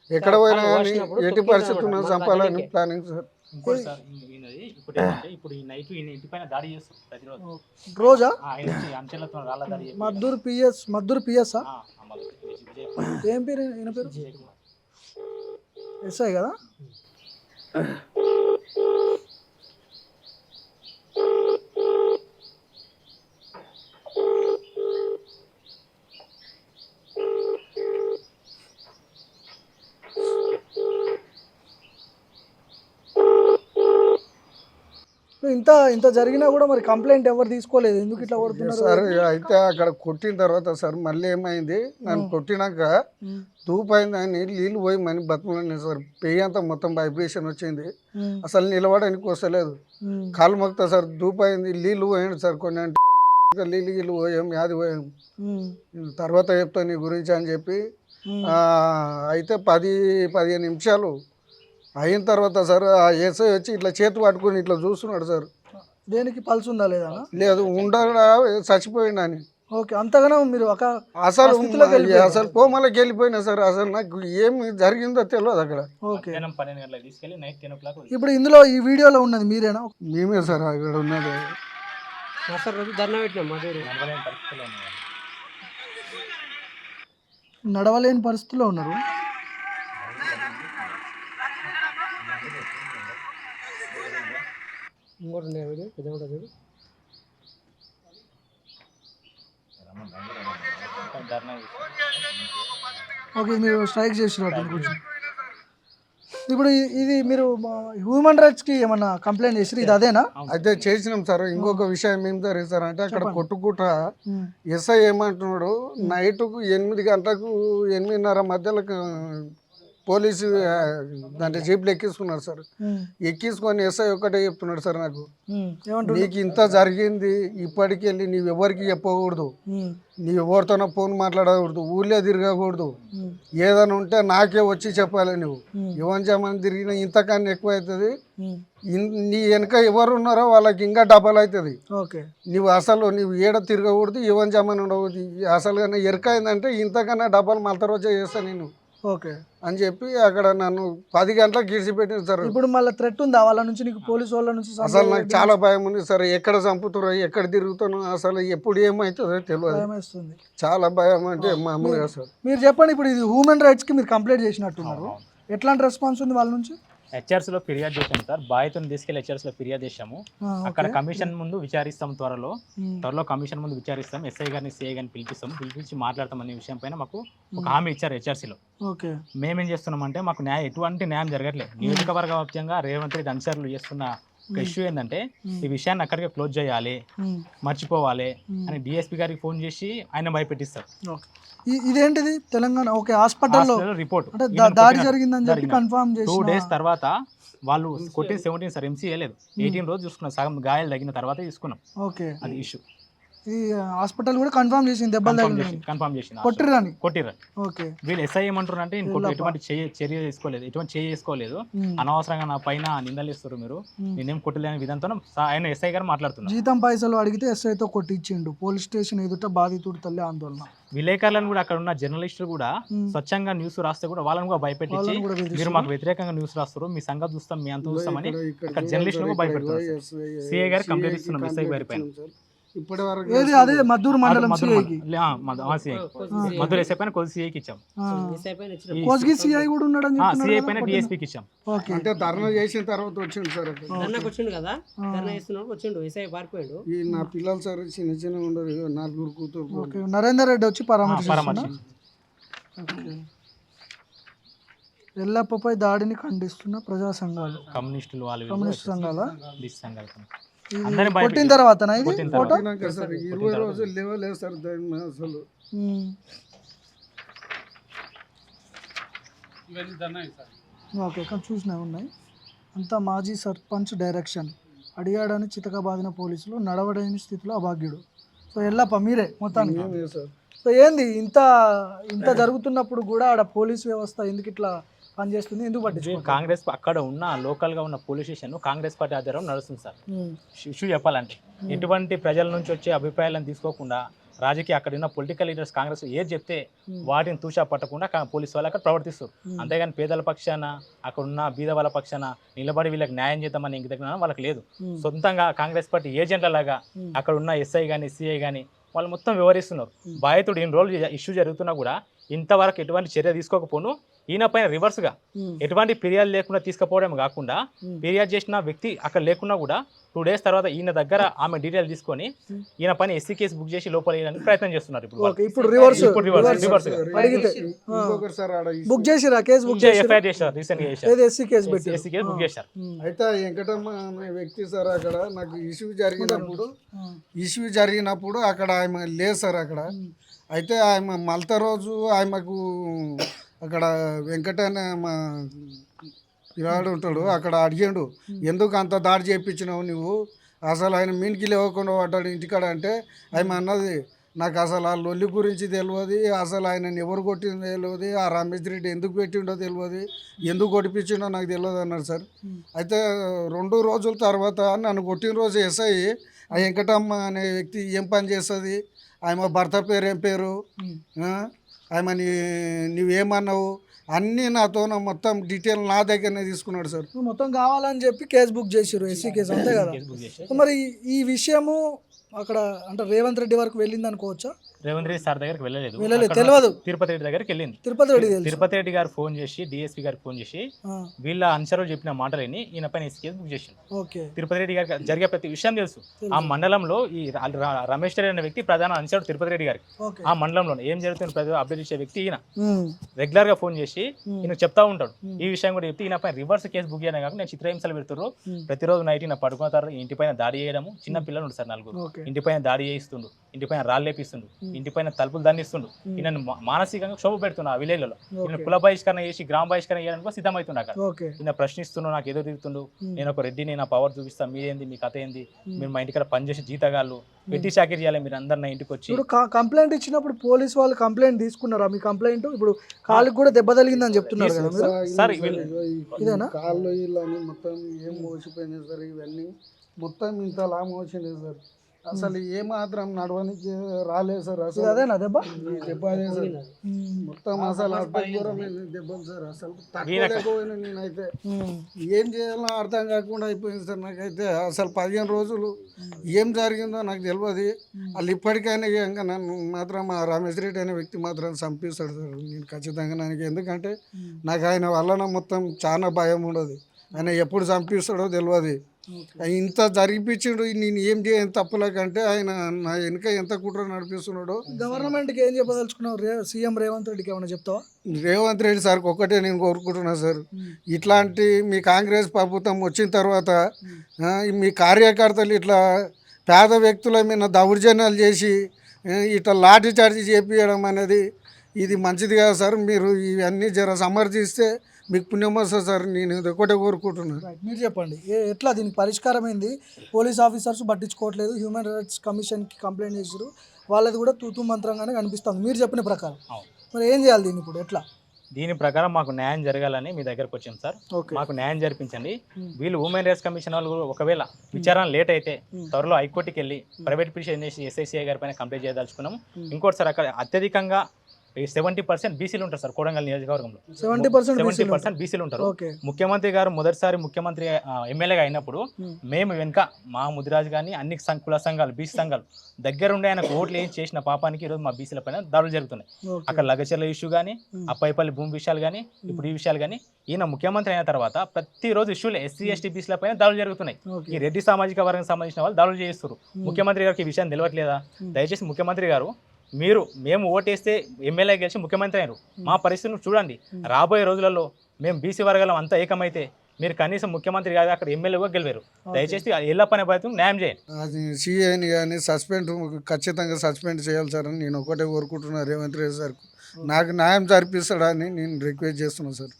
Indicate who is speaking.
Speaker 1: ఎక్కడ పోయినా కానీ ఎట్టి పరిస్థితి ఉన్నా చంపాలని ప్లానింగ్ సార్.
Speaker 2: ఇంకోటి సార్ ఇప్పుడు ఏంటంటే ఇప్పుడు ఈ నైట్ ఈ ఇంటి పైన దాడి చేస్తారు ప్రతిరోజు
Speaker 3: రోజా
Speaker 2: అంచెలతో రాళ్ళ దాడి
Speaker 3: మద్దూరు పిఎస్ ఏం పేరు ఈయన పేరు ఎస్ఐ కదా. ఇంత జరిగినా కూడా మరి కంప్లైంట్ ఎవరు తీసుకోలేదు, ఎందుకు ఇట్లా కొడుతున్నారు
Speaker 1: సార్? అయితే అక్కడ కొట్టిన తర్వాత సార్ మళ్ళీ ఏమైంది, నన్ను కొట్టినాక తూపైంది అని నీళ్ళు పోయి మని బతుకులని సార్. పెయ్యి అంతా మొత్తం వైబ్రేషన్ వచ్చింది, అసలు నిలబడడానికి వస్తలేదు. కాలు మొక్తా సార్, దూపైంది, నీళ్ళు పోయండి సార్ కొన్ని అంటే నీళ్ళు పోయాం, యాది పోయాం, తర్వాత చెప్తా నీ గురించి అని చెప్పి. అయితే 10-15 నిమిషాలు అయిన తర్వాత సార్ ఆ ఎస్ఐ వచ్చి ఇట్లా చేతి పట్టుకుని ఇట్లా చూస్తున్నాడు సార్.
Speaker 3: దేనికి పల్స్ ఉందా లేదా?
Speaker 1: లేదు, ఉండడా చచ్చిపోయిండు అని.
Speaker 3: ఓకే, అంతగానో మీరు
Speaker 1: అసలు కోమలకి వెళ్ళిపోయినా సార్. అసలు నాకు ఏమి జరిగిందో తెలియదు అక్కడ.
Speaker 3: ఓకే,
Speaker 2: 12 గంటలకు తీసుకెళ్ళి నైట్ 10 o'clock.
Speaker 3: ఇప్పుడు ఇందులో ఈ వీడియోలో ఉన్నది మీరేనా?
Speaker 1: మేమే సార్ అక్కడ ఉన్నది.
Speaker 3: నడవలేని పరిస్థితిలో ఉన్నారు. ఓకే, మీరు స్ట్రైక్ చేసినట్టు కొంచెం. ఇప్పుడు ఇది మీరు హ్యూమన్ రైట్స్కి ఏమన్నా కంప్లైంట్ చేసి ఇది అదేనా?
Speaker 1: అయితే చేసినాం సార్. ఇంకొక విషయం ఏం జరిగింది సార్ అంటే అక్కడ కొట్టుకుంట ఎస్ఐ ఏమంటున్నాడు, నైట్కు 8 గంటలకు 8:30 మధ్యలో పోలీసు దాంట్లో జీప్లు ఎక్కించుకున్నారు సార్. ఎక్కించుకొని ఎస్ఐ ఒక్కటే చెప్తున్నాడు సార్ నాకు, నీకు ఇంత జరిగింది, ఇప్పటికి వెళ్ళి నీవు ఎవరికి చెప్పకూడదు, నీవు ఎవరితోనో ఫోన్ మాట్లాడకూడదు, ఊళ్ళో తిరగకూడదు, ఏదైనా ఉంటే నాకే వచ్చి చెప్పాలి. నువ్వు యువన్ తిరిగినా ఇంతకన్నా ఎక్కువ అవుతుంది, నీ వెనక ఎవరు ఉన్నారో వాళ్ళకి ఇంకా డబల్ అవుతుంది. నువ్వు ఏడ తిరగకూడదు, యువన్ జమన్ ఉండకూడదు, అసలు కానీ ఎరకైందంటే ఇంతకన్నా డబల్ మళ్ళీ రోజే చేస్తాను నేను.
Speaker 3: ఓకే
Speaker 1: అని చెప్పి అక్కడ నన్ను 10 గంటలకు గిడిచిపెట్టింది సార్.
Speaker 3: ఇప్పుడు మళ్ళీ థ్రెట్ ఉందా వాళ్ళ నుంచి, నీకు పోలీసు వాళ్ళ నుంచి?
Speaker 1: అసలు నాకు చాలా భయం ఉంది సార్, ఎక్కడ చంపుతారో, ఎక్కడ తిరుగుతానో, అసలు ఎప్పుడు ఏమవుతుందో తెలియదు. చాలా భయం అంటే మామూలుగా సార్.
Speaker 3: మీరు చెప్పండి, ఇప్పుడు ఇది హ్యూమన్ రైట్స్కి మీరు కంప్లైంట్ చేసినట్టున్నారు, ఎట్లాంటి రెస్పాన్స్ ఉంది వాళ్ళ నుంచి?
Speaker 2: హెచ్ఆర్సీలో ఫిర్యాదు చేశాము సార్, బాధితుని తీసుకెళ్లి హెచ్ఆర్సీలో ఫిర్యాదు చేశాము. అక్కడ కమిషన్ ముందు విచారిస్తాం, త్వరలో కమిషన్ ముందు విచారిస్తాం. ఎస్ఐ గారిని సిఐ గారిని పిలిపించి మాట్లాడతాం అనే విషయం పైన మాకు ఒక హామీ ఇచ్చారు హెచ్ఆర్సీలో. మేమేం చేస్తున్నామంటే మాకు ఎటువంటి న్యాయం జరగట్లేదు. నియోజకవర్గ వ్యాప్తంగా రేవంత్ రెడ్డి అనుచరులు చేస్తున్న ఒక ఇష్యూ ఏంటంటే ఈ విషయాన్ని అక్కడికే క్లోజ్ చేయాలి, మర్చిపోవాలి అని డిఎస్పీ గారికి ఫోన్ చేసి ఆయన భయపెట్టిస్తారు.
Speaker 3: ఇదేంటిది తెలంగాణ ఓకే హాస్పిటల్లో
Speaker 2: రిపోర్ట్
Speaker 3: దాడి జరిగిందని చెప్పి కన్ఫర్మ్ చేసి
Speaker 2: 2 days తర్వాత వాళ్ళు కొట్టిన 17 సార్, ఎంసీ వేయలేదు, 18 రోజు చూసుకున్నాం, సగం గాయాలు తగిన తర్వాత తీసుకున్నాం.
Speaker 3: ఓకే,
Speaker 2: అది ఇష్యూ.
Speaker 3: ఈ హాస్పిటల్ కూడా కన్ఫర్మ్ చేసింది, దెబ్బలు
Speaker 2: కన్ఫర్మ్ చేసింది, కొట్టిర్రు.
Speaker 3: ఓకే,
Speaker 2: వీళ్ళు ఎస్ఐ ఏమంటారు అంటే ఎటువంటి చర్య చేసుకోలేదు, అనవసరంగా నా పైన నిందలు ఇస్తారు, మీరు నేనేం కొట్టలేని విధంతో ఆయన ఎస్ఐ గారు మాట్లాడుతున్నారు.
Speaker 3: జీతం పైసలు అడిగితే ఎస్ఐతో కొట్టించిండు, పోలీస్ స్టేషన్ ఎదుట బాధితుడు తల్లి ఆందోళన.
Speaker 2: విలేకరులను కూడా అక్కడ ఉన్న జర్నలిస్టులు కూడా స్వచ్ఛంగా న్యూస్ రాస్తే కూడా వాళ్ళని కూడా భయపెట్టించి, మీరు మాకు వ్యతిరేకంగా న్యూస్ రాస్తారు, మీ సంగతి చూస్తాం, మీ అంత చూస్తామని అక్కడ జర్నలిస్టులకు భయపెడతారు. సిఐ గారు కంప్లైంట్ ఇస్తున్నాం ఎస్ఐ గారి పైన.
Speaker 3: అదే మద్దూరు మండలం
Speaker 2: మద్దూరు ఎస్ఐ పైన కొద్ది సిఐకి ఇచ్చాం,
Speaker 3: సిఐ కూడా ఉన్నాడని
Speaker 2: సిఐ పైన డిఎస్పీకి ఇచ్చాం.
Speaker 1: అంటే ధర్నా చేసిన తర్వాత వచ్చిండు సార్,
Speaker 4: వచ్చిండు కదా, ధర్నా చేస్తున్నాడు, వచ్చిండు, ఎస్ఐ పారిపోయాడు.
Speaker 1: ఈ నా పిల్లలు సార్ చిన్న ఉండరు, 4 కూతురు.
Speaker 3: నరేందర్ రెడ్డి వచ్చి పరామర్శించారు. ఎల్లప్పపై దాడిని ఖండిస్తున్న ప్రజా సంఘాలు, కమ్యూనిస్ట్ సంఘాల కొట్టిన తర్వాత ఫోటో
Speaker 1: 20 రోజులు లేవలేదు సార్ అసలు.
Speaker 3: ఓకే, చూసినా ఉన్నాయి అంతా. మాజీ సర్పంచ్ డైరెక్షన్ అడిగాడని చితకబాదిన పోలీసులు, నడవడని స్థితిలో అభాగ్యుడు. సో ఎల్లప్ప మీరే మొత్తానికి. సో ఏంది ఇంత జరుగుతున్నప్పుడు కూడా ఆడ పోలీస్ వ్యవస్థ ఎందుకు ఇట్లా పనిచేస్తుంది, ఎందుకు పట్టించుకో?
Speaker 2: కాంగ్రెస్ అక్కడ ఉన్న లోకల్గా ఉన్న పోలీస్ స్టేషన్ కాంగ్రెస్ పార్టీ ఆధ్వర్యంలో నడుస్తుంది సార్. ఇష్యూ చెప్పాలంటే ఎటువంటి ప్రజల నుంచి వచ్చే అభిప్రాయాలను తీసుకోకుండా రాజకీయ అక్కడ ఉన్న పొలిటికల్ లీడర్స్ కాంగ్రెస్ ఏది చెప్తే వాటిని తూచా పట్టకుండా పోలీసు వాళ్ళు అక్కడ ప్రవర్తిస్తారు. అంతేగాని పేదల పక్షాన అక్కడ ఉన్న బీద వాళ్ళ పక్షాన నిలబడి వీళ్ళకి న్యాయం చేద్దామని ఇంక దగ్గర వాళ్ళకి లేదు. సొంతంగా కాంగ్రెస్ పార్టీ ఏజెంట్ల లాగా అక్కడ ఉన్న ఎస్ఐ కానీ సిఐ కానీ వాళ్ళు మొత్తం వివరిస్తున్నారు. బాధితుడు ఇన్ని రోజులు ఇష్యూ జరుగుతున్నా కూడా ఇంతవరకు ఎటువంటి చర్య తీసుకోకపోను ఈయన పైన రివర్స్గా ఎటువంటి ఫిర్యాదు లేకుండా తీసుకుపోవడం కాకుండా ఫిర్యాదు చేసిన వ్యక్తి అక్కడ లేకున్నా కూడా 2 days తర్వాత ఈయన దగ్గర ఆమె డీటెయిల్ తీసుకొని ఈయన పైన ఎస్సీ కేసు బుక్ చేసి లోపల వేయడానికి ప్రయత్నం చేస్తున్నారు.
Speaker 3: ఇప్పుడు రివర్స్
Speaker 1: ఇంకొకటి సార్ ఆడ
Speaker 3: బుక్ చేసిరా కేసు బుక్ చేసి
Speaker 2: ఎఫ్ఐఆర్ చేశారు, రీసెంట్ గా చేశారు,
Speaker 3: ఎస్సీ కేసు పెట్టి
Speaker 2: ఎస్సీ కేసు బుక్ చేశారు.
Speaker 1: అయితే వెంకటమ్మ అనే వ్యక్తి సార్ అక్కడ నాకు ఇష్యూ జరిగినప్పుడు అక్కడ ఆమె లేదు సార్ అక్కడ. అయితే ఆమె మలత రోజు ఆమెకు అక్కడ వెంకటన్న మా పిల్లాడు ఉంటాడు అక్కడ అడిగాడు, ఎందుకు అంత దాడి చేయించినావు నువ్వు, అసలు ఆయన మీనికి లేవకుండా పడ్డాడు ఇంటికాడ అంటే ఆమె అన్నది, నాకు అసలు ఆ లొల్లి గురించి తెలియదు, అసలు ఆయనని ఎవరు కొట్టిందో తెలియదు, ఆ రమేష్ రెడ్డి ఎందుకు పెట్టిండో తెలియదు, ఎందుకు కొట్టిపించిండో నాకు తెలియదు అన్నాడు సార్. అయితే 2 రోజుల తర్వాత నన్ను కొట్టిన రోజు ఎస్ఐ ఆ వెంకటమ్మ అనే వ్యక్తి ఏం పని చేస్తుంది, ఆమె భర్త పేరు ఏం పేరు, ఆమె నువ్వేమన్నావు అన్నీ నాతో మొత్తం డీటెయిల్ నా దగ్గరనే తీసుకున్నాడు సార్.
Speaker 3: మొత్తం కావాలని చెప్పి కేసు బుక్ చేసారు, ఎస్సీ కేసు అంతే కదా. మరి ఈ విషయము అక్కడ అంటే రేవంత్ రెడ్డి వరకు వెళ్ళింది అనుకోవచ్చా?
Speaker 2: రేవంత్ రెడ్డి సార్ దగ్గరికి వెళ్ళలేదు,
Speaker 3: తెలియదు.
Speaker 2: తిరుపతి రెడ్డి దగ్గరికి వెళ్ళింది. తిరుపతి రెడ్డి గారు ఫోన్ చేసి డిఎస్పీ గారికి ఫోన్ చేసి వీళ్ళ అనుచరులు చెప్పిన మాటలని ఈయన పైన ఎస్సీ కేసు బుక్ చేసింది. తిరుపతి రెడ్డి గారికి జరిగే ప్రతి విషయం తెలుసు. ఆ మండలంలో ఈ రమేష్ రెడ్డి అనే వ్యక్తి ప్రధాన అనుచరుడు తిరుపతి రెడ్డి గారికి. ఆ మండలంలో ఏం జరుగుతుంది ప్రతి అప్డేట్ ఇచ్చే వ్యక్తి ఈయన. రెగ్యులర్ గా ఫోన్ చేసి ఈయన చెప్తా ఉంటాడు. ఈ విషయం కూడా చెప్తే ఈయన పైన రివర్స్ కేసు బుక్ చేయడం కాకుండా నేను చిత్రహింసలు పెడుతున్నారు, ప్రతిరోజు నైట్ ఈయన పడుకుంటారు, ఇంటిపైన దాడి చేయడము, చిన్న పిల్లలు ఉంటారు సార్ 4, ఇంటిపైన దాడి చేయిస్తుండు, ఇంటిపైన రాళ్ళు లేపిస్తుండు, ఇంటిపైన తలుపులు దండిస్తుండు, ఈయన మానసికంగా క్షోభ పెడుతున్నా ఆ విలేజ్లలో. ఈయన కుల బహిష్కరణ చేసి గ్రామ బహిష్కరణ చేయడానికి సిద్ధమవుతుండ అక్కడ. ఈయన ప్రశ్నిస్తుండు, నాకు ఎదురు తిరుగుతుండు, నేను ఒక రెడ్డిని, నా పవర్ చూపిస్తా, మీరేంది, మీ కథ ఏంది, మీరు మా ఇంటికాడ పనిచేసి జీతగాళ్ళు పెట్టి చాకరీ చేయాలి, మీరు అందరు నా ఇంటికి వచ్చి.
Speaker 3: ఇప్పుడు కంప్లైంట్ ఇచ్చినప్పుడు పోలీస్ వాళ్ళు కంప్లైంట్ తీసుకున్నారా? మీ కంప్లైంట్ ఇప్పుడు కాళ్ళకి కూడా దెబ్బ తగిలిందని చెప్తున్నారు కదా
Speaker 2: సార్.
Speaker 3: ఇదేనా
Speaker 1: కాళ్ళు ఇల్లు మొత్తం ఏం మోసిపోయినాయి సార్, ఇవన్నీ మొత్తం ఇంతలా మోసినాయి సార్. అసలు ఏ మాత్రం నడవనికి రాలేదు సార్. అసలు
Speaker 3: అదేనా దెబ్బ?
Speaker 1: దెబ్బ అదే సార్ మొత్తం. అసలు దెబ్బలు సార్, అసలు తక్కువలేకపోయినా నేనైతే ఏం చేయాలో అర్థం కాకుండా అయిపోయింది సార్ నాకైతే. అసలు 15 రోజులు ఏం జరిగిందో నాకు తెలియదు. వాళ్ళు ఇప్పటికైనా ఇంకా నన్ను మాత్రం ఆ రమేష్ రెడ్డి అనే వ్యక్తి మాత్రం చంపిస్తాడు సార్ నేను ఖచ్చితంగా. నాకు ఎందుకంటే నాకు ఆయన వలన మొత్తం చాలా భయం ఉండదు, ఆయన ఎప్పుడు చంపిస్తాడో తెలియదు. ఇంత జరిపించాడు, నేను ఏం చేయను తప్పులేకంటే ఆయన నా వెనుక ఎంత కుట్ర నడిపిస్తున్నాడో.
Speaker 3: గవర్నమెంట్కి ఏం చెప్పదలుచుకున్నావు? సీఎం రేవంత్ రెడ్డికి ఏమైనా చెప్తావా?
Speaker 1: రేవంత్ రెడ్డి సార్కి ఒక్కటే నేను కోరుకుంటున్నా సార్, ఇట్లాంటి మీ కాంగ్రెస్ ప్రభుత్వం వచ్చిన తర్వాత మీ కార్యకర్తలు ఇట్లా పేద వ్యక్తుల మీద దౌర్జన్యాలు చేసి ఇట్లా లాఠీ చార్జీ చేపించడం అనేది ఇది మంచిది కాదు సార్. మీరు ఇవన్నీ జర సమర్థిస్తే మీకు పుణ్యం వస్తుంది సార్, నేను ఒకటే కోరుకుంటున్నాను.
Speaker 3: మీరు చెప్పండి ఎట్లా దీనికి పరిష్కారం ఏంది? పోలీస్ ఆఫీసర్స్ పట్టించుకోవట్లేదు, హ్యూమన్ రైట్స్ కమిషన్కి కంప్లైంట్ చేసారు, వాళ్ళది కూడా తూతూ మంత్రంగానే కనిపిస్తుంది మీరు చెప్పిన ప్రకారం. మరి ఏం చేయాలి దీన్ని ఇప్పుడు ఎట్లా?
Speaker 2: దీని ప్రకారం మాకు న్యాయం జరగాలని మీ దగ్గరకు వచ్చాం సార్. మాకు న్యాయం జరిపించండి. వీళ్ళు హ్యూమన్ రైట్స్ కమిషన్ వాళ్ళు ఒకవేళ విచారణ లేట్ అయితే త్వరలో హైకోర్టుకి వెళ్ళి ప్రైవేట్ పిటిషన్ చేసి ఎస్ఐసిఐ గారి పైన కంప్లైంట్ చేయదలుచుకున్నాము. ఇంకోటి సార్, అక్కడ అత్యధికంగా 70% బీసీలు ఉంటారు సార్. కొడంగల్ నియోజకవర్గంలో 70% బీసీలు ఉంటారు. ముఖ్యమంత్రి గారు మొదటిసారి ముఖ్యమంత్రి ఎమ్మెల్యేగా అయినప్పుడు మేము వెనుక మా ముదిరాజు కానీ అన్ని కుల సంఘాలు బీసీ సంఘాలు దగ్గరుండి ఆయనకు ఓట్లు ఏం చేసిన పాపానికి ఈరోజు మా బీసీల పైన దాడులు జరుగుతున్నాయి. అక్కడ లగచర్ల ఇష్యూ కానీ, అప్పైపల్లి భూమి విషయాలు కానీ, ఇప్పుడు ఈ విషయాలు కానీ, ఈయన ముఖ్యమంత్రి అయిన తర్వాత ప్రతిరోజు ఇష్యూలు ఎస్సీ ఎస్టీ బీసీల పైన దాడులు జరుగుతున్నాయి. ఈ రెడ్డి సామాజిక వర్గానికి సంబంధించిన వాళ్ళు దాడులు చేస్తారు. ముఖ్యమంత్రి గారికి ఈ విషయం తెలియట్లేదా? దయచేసి ముఖ్యమంత్రి గారు, మేము ఓటేస్తే ఎమ్మెల్యే గెలిచి ముఖ్యమంత్రి అయ్యారు, మా పరిస్థితిని చూడండి. రాబోయే రోజులలో మేము బీసీ వర్గాలం అంతా ఏకమైతే మీరు కనీసం ముఖ్యమంత్రి కాదు అక్కడ ఎమ్మెల్యేగా గెలివారు. దయచేసి ఎలా పని ప్రయత్నం న్యాయం చేయండి.
Speaker 1: అది సిఐని కానీ ఖచ్చితంగా సస్పెండ్ చేయాలి సార్ అని నేను ఒకటే కోరుకుంటున్నాను రేవంత్ రెడ్డి సార్. నాకు న్యాయం జరిపిస్తాడని నేను రిక్వెస్ట్ చేస్తున్నాను సార్.